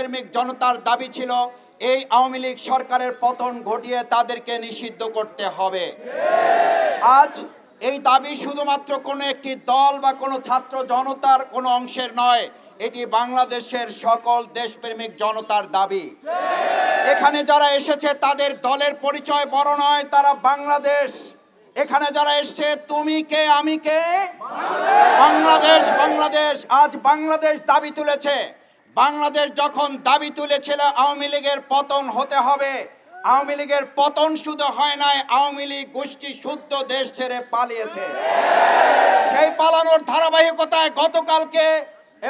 দেশপ্রেমিক জনতার দাবি ছিল এই আওয়ামী লীগ সরকারের পতন ঘটিয়ে তাদেরকে নিষিদ্ধ করতে হবে। আজ এই দাবি শুধুমাত্র কোনো একটি দল বা কোনো ছাত্র জনতার কোনো অংশের নয়, এটি বাংলাদেশের সকল দেশপ্রেমিক জনতার দাবি। এখানে যারা এসেছে তাদের দলের পরিচয় বড় নয়, তারা বাংলাদেশ। এখানে যারা এসছে তুমি কে আমি কে, বাংলাদেশ বাংলাদেশ। আজ বাংলাদেশ দাবি তুলেছে। বাংলাদেশ যখন দাবি তুলেছিল আওয়ামী লীগের পতন হতে হবে, আওয়ামী লীগের পতন শুধু হয় নাই, আওয়ামী লীগ গোষ্ঠী শুদ্ধ দেশ ছেড়ে পালিয়েছে। সেই পালানোর ধারাবাহিকতায় গতকালকে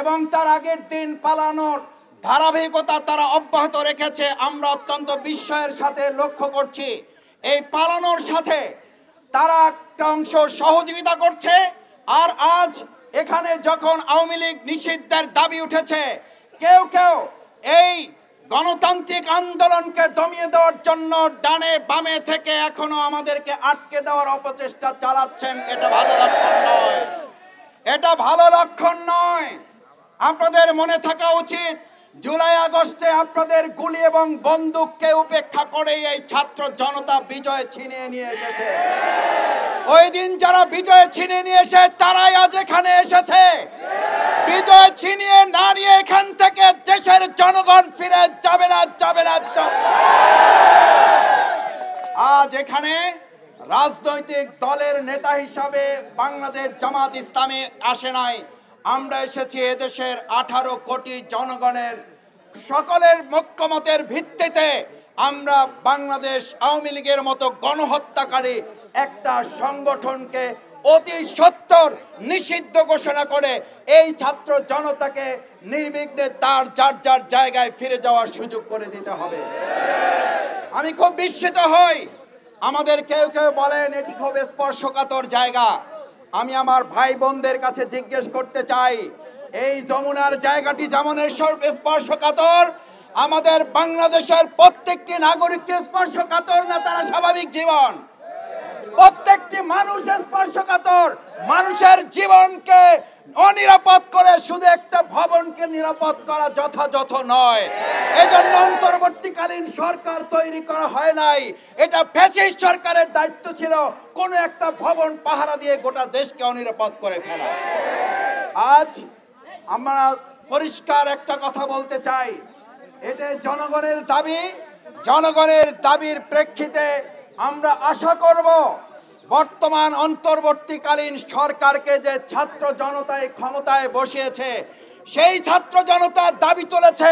এবং তার আগের দিন পালানোর ধারাবাহিকতা তারা অব্যাহত রেখেছে। আমরা অত্যন্ত বিস্ময়ের সাথে লক্ষ্য করছি এই পালানোর সাথে তারা একটা অংশ সহযোগিতা করছে। আর আজ এখানে যখন আওয়ামী লীগ নিষিদ্ধের দাবি উঠেছে, কেউ কেউ এই গণতান্ত্রিক আন্দোলনকে দমিয়ে দেওয়ার জন্য ডানে বামে থেকে এখনো আমাদেরকে আটকে দেওয়ার অপচেষ্টা চালাচ্ছেন। এটা ভালো লক্ষণ নয়, এটা ভালো লক্ষণ নয়। আপনাদের মনে থাকা উচিত, জুলাই আগস্টে আপনাদের গুলি এবং বন্দুককে উপেক্ষা করে এই ছাত্র জনতা বিজয় ছিনিয়ে নিয়ে এসেছে। ওই দিন যারা বিজয় ছিনিয়ে নিয়ে এসে তারাই আজ এখানে এসেছে। বিজয় ছিনিয়ে না নিয়ে এখান থেকে দেশের জনগণ ফিরে যাবে না, যাবে না। আজ এখানে রাজনৈতিক দলের নেতা হিসাবে বাংলাদেশ জামাত ইসলামী আসে নাই। আমরা এসেছি এদেশের 18 কোটি জনগণের সকলের ঐক্যমতের ভিত্তিতে আমরা বাংলাদেশ আওয়ামী লীগের মতো গণহত্যাকারী একটা সংগঠনকে অতি সত্বর নিষিদ্ধ ঘোষণা করে এই ছাত্র জনতাকে নির্বিঘ্নে তার যার যার জায়গায় ফিরে যাওয়ার সুযোগ করে দিতে হবে। আমি খুব বিস্মিত হই, আমাদের কেউ কেউ বলেন এটি খুব স্পর্শকাতর জায়গা। আমি আমার ভাই বোনদের কাছে জিজ্ঞেস করতে চাই, এই যমুনার জায়গাটি যেমন স্পর্শকাতর, আমাদের বাংলাদেশের প্রত্যেকটি নাগরিককে স্পর্শকাতর না তারা স্বাভাবিক জীবন? প্রত্যেকটি মানুষ স্পর্শকাতর। মানুষের জীবনকে অনিরাপদ করে শুধু একটা ভবনকে নিরাপদ করা যথাযথ নয়। এজন্য অন্তর্বর্তীকালীন সরকার তৈরি করা হয় নাই। এটা ফ্যাসিস্ট সরকারের দায়িত্ব ছিল কোন একটা ভবন পাহারা দিয়ে গোটা দেশকে অনিরাপদ করে ফেলা। আজ আমরা পরিষ্কার একটা কথা বলতে চাই, এটা জনগণের দাবি। জনগণের দাবির প্রেক্ষিতে আমরা আশা করব বর্তমান অন্তর্বর্তীকালীন সরকারকে যে ছাত্র জনতায় ক্ষমতায় বসিয়েছে, সেই ছাত্র জনতা দাবি তুলেছে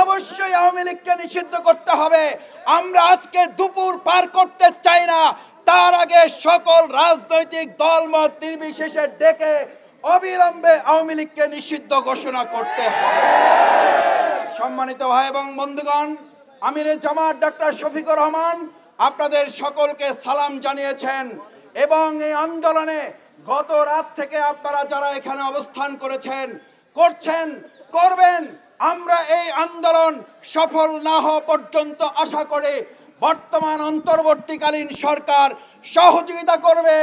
অবশ্যই আওয়ামী লীগকে নিষিদ্ধ করতে হবে। আমরা আজকে দুপুর পার করতে চাই না, তার আগে সকল রাজনৈতিক দলমত নির্বিশেষে ডেকে অবিলম্বে আওয়ামী লীগকে নিষিদ্ধ ঘোষণা করতে হবে। সম্মানিত ভাই এবং বন্ধুগণ, আমিরে জামাত ডক্টর শফিকুর রহমান আপনাদের সকলকে সালাম জানিয়েছেন এবং এই আন্দোলনে গত রাত থেকে আপনারা যারা এখানে অবস্থান করেছেন, করছেন, করবেন, আমরা এই আন্দোলন সফল না হওয়া পর্যন্ত আশা করে বর্তমান অন্তর্বর্তীকালীন সরকার সহযোগিতা করবে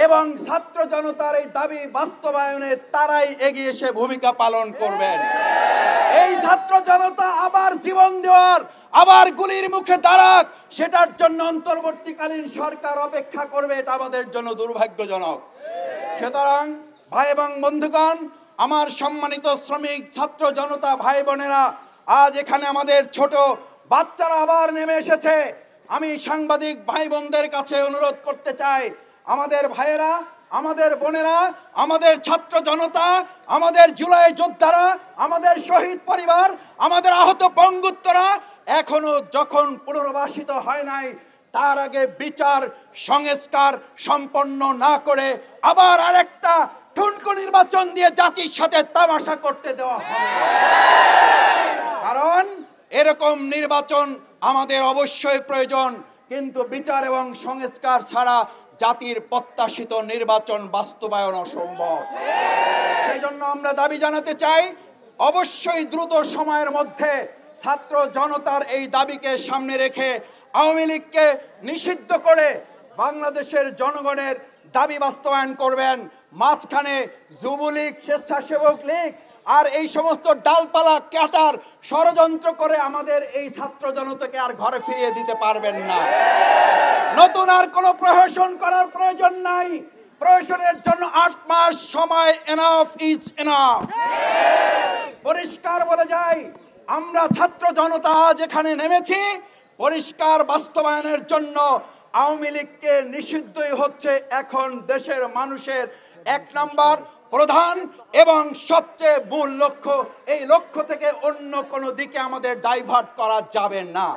এবং ছাত্র জনতার এই দাবি বাস্তবায়নে তারাই এগিয়ে এসে ভূমিকা পালন করবেন। এই ছাত্র জনতা আবার জীবন দেওয়ার, আবার গুলির মুখে দাঁড়াক, সেটার জন্য অন্তর্বর্তীকালীন সরকার অপেক্ষা করবে, এটা আমাদের জন্য দুর্ভাগ্যজনক। সুতরাং ভাই এবং বন্ধুগণ, আমার সম্মানিত শ্রমিক ছাত্র জনতা ভাই বোনেরা, আজ এখানে আমাদের ছোট বাচ্চারা আবার নেমে এসেছে। আমি সাংবাদিক ভাই বোনদের কাছে অনুরোধ করতে চাই, আমাদের ভাইয়েরা, আমাদের বোনেরা, আমাদের ছাত্র জনতা, আমাদের জুলাই যোদ্ধারা, আমাদের শহীদ পরিবার, আমাদের আহত বঙ্গুত্তরা এখনো যখন পুনর্বাসিত হয় নাই, তার আগে বিচার সংস্কার সম্পন্ন না করে আবার আরেকটা ঠুনকো নির্বাচন দিয়ে জাতির সাথে তামাশা করতে দেওয়া হবে। কারণ এরকম নির্বাচন আমাদের অবশ্যই প্রয়োজন, কিন্তু বিচার এবং সংস্কার ছাড়া জাতির প্রত্যাশিত নির্বাচন বাস্তবায়ন অসম্ভব। সেই জন্য আমরা দাবি জানাতে চাই, অবশ্যই দ্রুত সময়ের মধ্যে ছাত্র জনতার এই দাবিকে সামনে রেখে আওয়ামী লীগকে নিষিদ্ধ করে বাংলাদেশের জনগণের দাবি বাস্তবায়ন করবেন। মাঝখানে যুবলীগ, স্বেচ্ছাসেবক লীগ আর এই সমস্ত ডালপালা কাটার ষড়যন্ত্র করে আমাদের এই ছাত্র জনতাকে আর ঘরে ফিরিয়ে দিতে পারবেন না। নতুন আর কোনো প্রহসন করার প্রয়োজন নাই। প্রহসনের জন্য 8 মাস সময় এনাফ ইজ এনাফ। পরিষ্কার বলে যাই, আমরা ছাত্র জনতা আজ এখানে নেমেছি পরিষ্কার বাস্তবায়নের জন্য। আওয়ামী লীগকে নিষিদ্ধই হচ্ছে এখন দেশের মানুষের 1 নম্বর প্রধান এবং সবচেয়ে মূল লক্ষ্য। এই লক্ষ্য থেকে অন্য কোনো দিকে আমাদের ডাইভার্ট করা যাবে না।